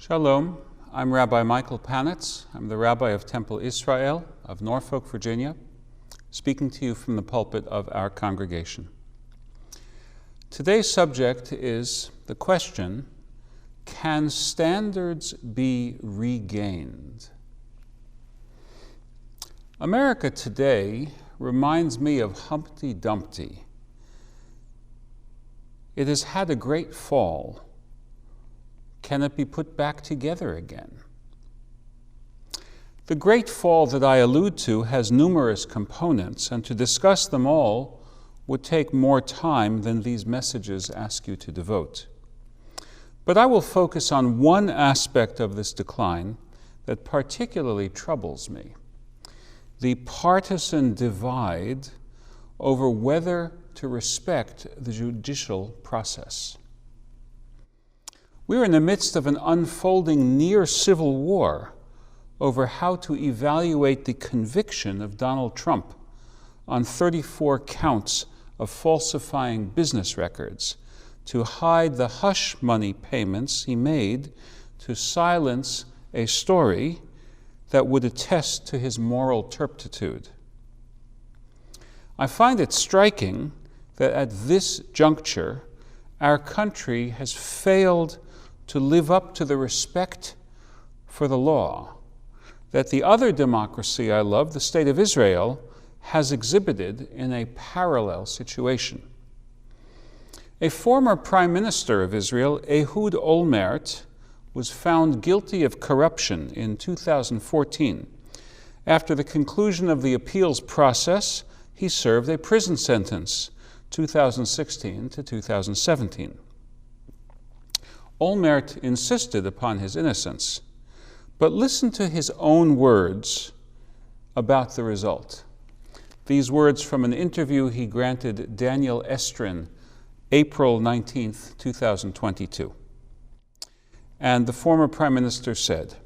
Shalom, I'm Rabbi Michael Panitz. I'm the Rabbi of Temple Israel of Norfolk, Virginia, speaking to you from the pulpit of our congregation. Today's subject is the question, can standards be regained? America today reminds me of Humpty Dumpty. It has had a great fall. Can it be put back together again? The great fall that I allude to has numerous components, and to discuss them all would take more time than these messages ask you to devote. But I will focus on one aspect of this decline that particularly troubles me: the partisan divide over whether to respect the judicial process. We are in the midst of an unfolding near civil war over how to evaluate the conviction of Donald Trump on 34 counts of falsifying business records to hide the hush money payments he made to silence a story that would attest to his moral turpitude. I find it striking that at this juncture, our country has failed to live up to the respect for the law that the other democracy I love, the State of Israel, has exhibited in a parallel situation. A former Prime Minister of Israel, Ehud Olmert, was found guilty of corruption in 2014. After the conclusion of the appeals process, he served a prison sentence, 2016 to 2017. Olmert insisted upon his innocence, but listen to his own words about the result. These words from an interview he granted Daniel Estrin, April 19, 2022. And the former Prime Minister said,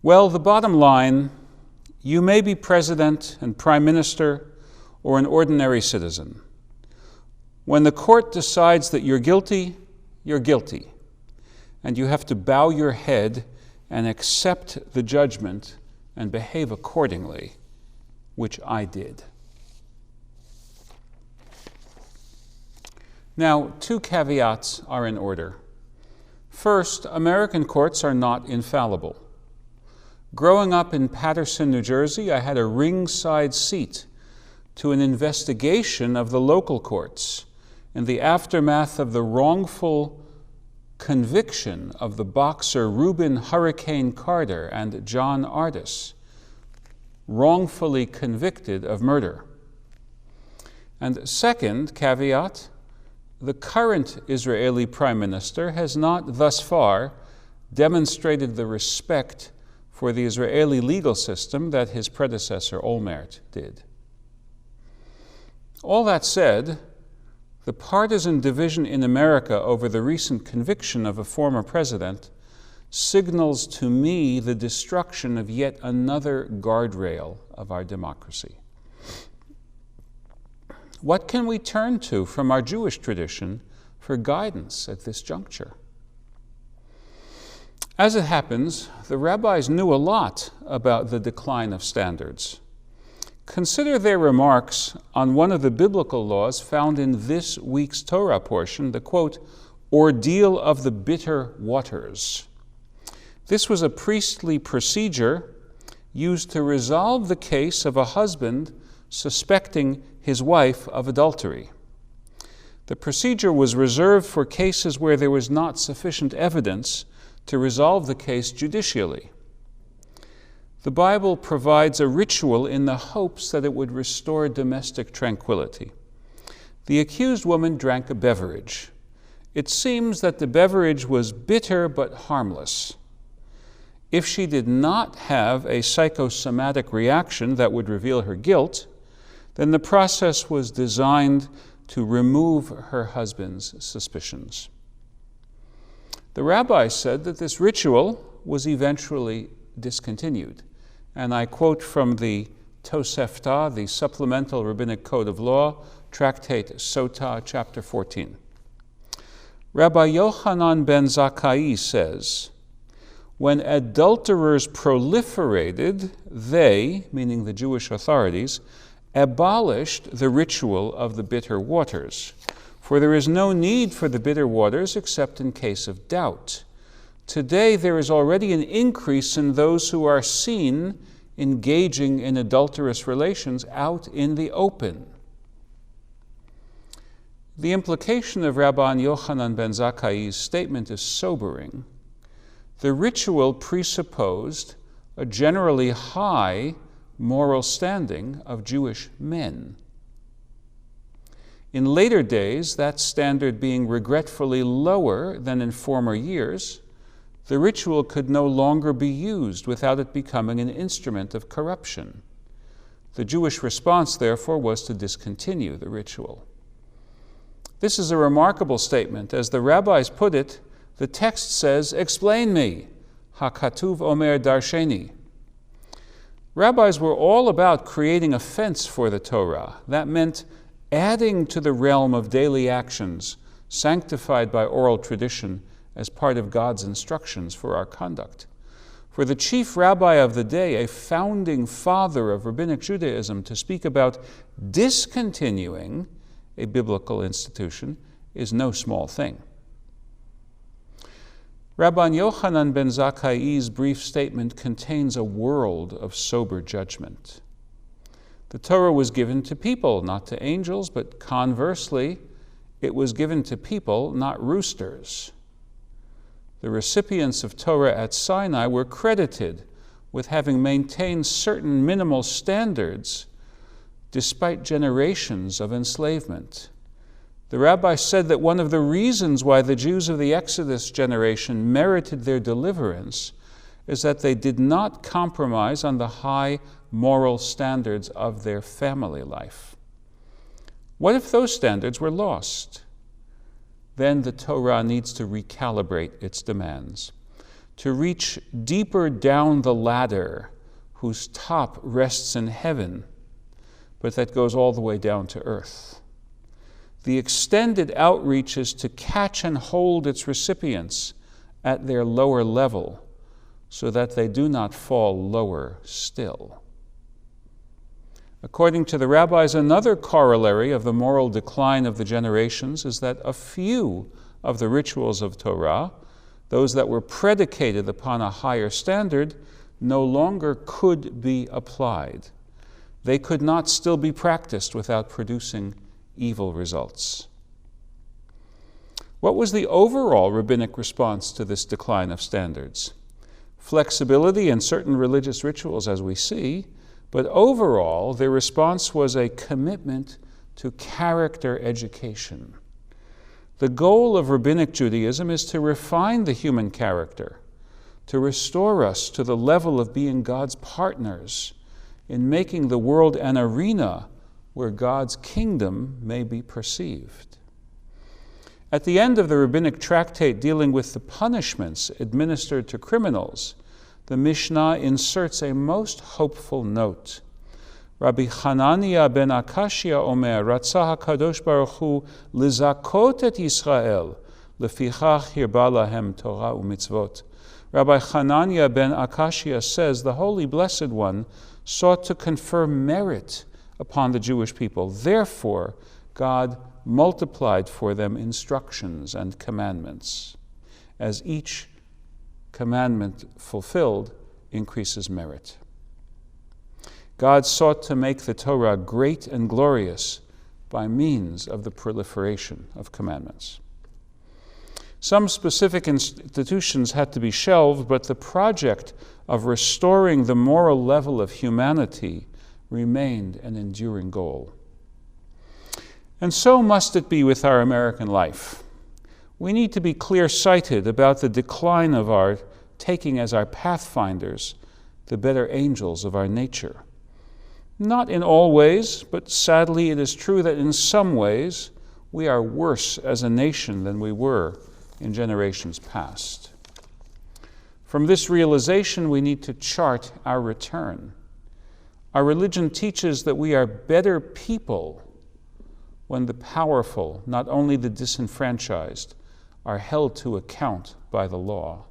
"Well, the bottom line, you may be president and prime minister or an ordinary citizen. When the court decides that you're guilty, you're guilty. And you have to bow your head and accept the judgment and behave accordingly," which I did. Now, two caveats are in order. First, American courts are not infallible. Growing up in Paterson, New Jersey, I had a ringside seat to an investigation of the local courts in the aftermath of the wrongful conviction of the boxer Rubin Hurricane Carter and John Ardis, wrongfully convicted of murder. And second caveat, the current Israeli Prime Minister has not thus far demonstrated the respect for the Israeli legal system that his predecessor Olmert did. All that said, the partisan division in America over the recent conviction of a former president signals to me the destruction of yet another guardrail of our democracy. What can we turn to from our Jewish tradition for guidance at this juncture? As it happens, the rabbis knew a lot about the decline of standards. Consider their remarks on one of the biblical laws found in this week's Torah portion, the quote, ordeal of the bitter waters. This was a priestly procedure used to resolve the case of a husband suspecting his wife of adultery. The procedure was reserved for cases where there was not sufficient evidence to resolve the case judicially. The Bible provides a ritual in the hopes that it would restore domestic tranquility. The accused woman drank a beverage. It seems that the beverage was bitter but harmless. If she did not have a psychosomatic reaction that would reveal her guilt, then the process was designed to remove her husband's suspicions. The rabbi said that this ritual was eventually discontinued. And I quote from the Tosefta, the Supplemental Rabbinic Code of Law, Tractate Sota, chapter 14. Rabbi Yochanan ben Zakkai says, When adulterers proliferated, they, meaning the Jewish authorities, abolished the ritual of the bitter waters. For there is no need for the bitter waters except in case of doubt. Today there is already an increase in those who are seen engaging in adulterous relations out in the open. The implication of Rabban Yochanan ben Zakkai's statement is sobering. The ritual presupposed a generally high moral standing of Jewish men. In later days, that standard being regretfully lower than in former years, the ritual could no longer be used without it becoming an instrument of corruption. The Jewish response, therefore, was to discontinue the ritual. This is a remarkable statement. As the rabbis put it, the text says, "Explain me, hakatuv omer darsheni." Rabbis were all about creating a fence for the Torah. That meant adding to the realm of daily actions sanctified by oral tradition as part of God's instructions for our conduct. For the chief rabbi of the day, a founding father of Rabbinic Judaism, to speak about discontinuing a biblical institution is no small thing. Rabban Yochanan ben Zakkai's brief statement contains a world of sober judgment. The Torah was given to people, not to angels, but conversely, it was given to people, not roosters. The recipients of Torah at Sinai were credited with having maintained certain minimal standards despite generations of enslavement. The rabbi said that one of the reasons why the Jews of the Exodus generation merited their deliverance is that they did not compromise on the high moral standards of their family life. What if those standards were lost? Then the Torah needs to recalibrate its demands, to reach deeper down the ladder whose top rests in heaven, but that goes all the way down to earth. The extended outreach is to catch and hold its recipients at their lower level so that they do not fall lower still. According to the rabbis, another corollary of the moral decline of the generations is that a few of the rituals of Torah, those that were predicated upon a higher standard, no longer could be applied. They could not still be practiced without producing evil results. What was the overall rabbinic response to this decline of standards? Flexibility in certain religious rituals, as we see, but overall, their response was a commitment to character education. The goal of Rabbinic Judaism is to refine the human character, to restore us to the level of being God's partners in making the world an arena where God's kingdom may be perceived. At the end of the rabbinic tractate dealing with the punishments administered to criminals, the Mishnah inserts a most hopeful note. Rabbi Hanania ben Akashia omer, Ratzah HaKadosh Baruch Hu lizakot et Yisrael, lefichach hirba lahem Torah u'mitzvot. Rabbi Hanania ben Akashia says, the Holy Blessed One sought to confer merit upon the Jewish people. Therefore, God multiplied for them instructions and commandments. As each commandment fulfilled increases merit. God sought to make the Torah great and glorious by means of the proliferation of commandments. Some specific institutions had to be shelved, but the project of restoring the moral level of humanity remained an enduring goal. And so must it be with our American life. We need to be clear-sighted about the decline of our taking as our pathfinders the better angels of our nature. Not in all ways, but sadly it is true that in some ways we are worse as a nation than we were in generations past. From this realization, we need to chart our return. Our religion teaches that we are better people when the powerful, not only the disenfranchised, are held to account by the law.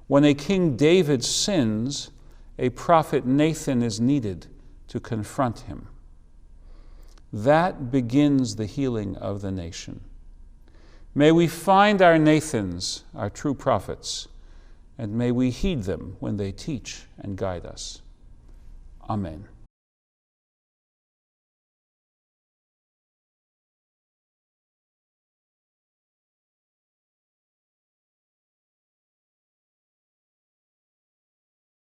When a King David sins, a prophet Nathan is needed to confront him. That begins the healing of the nation. May we find our Nathans, our true prophets, and may we heed them when they teach and guide us. Amen.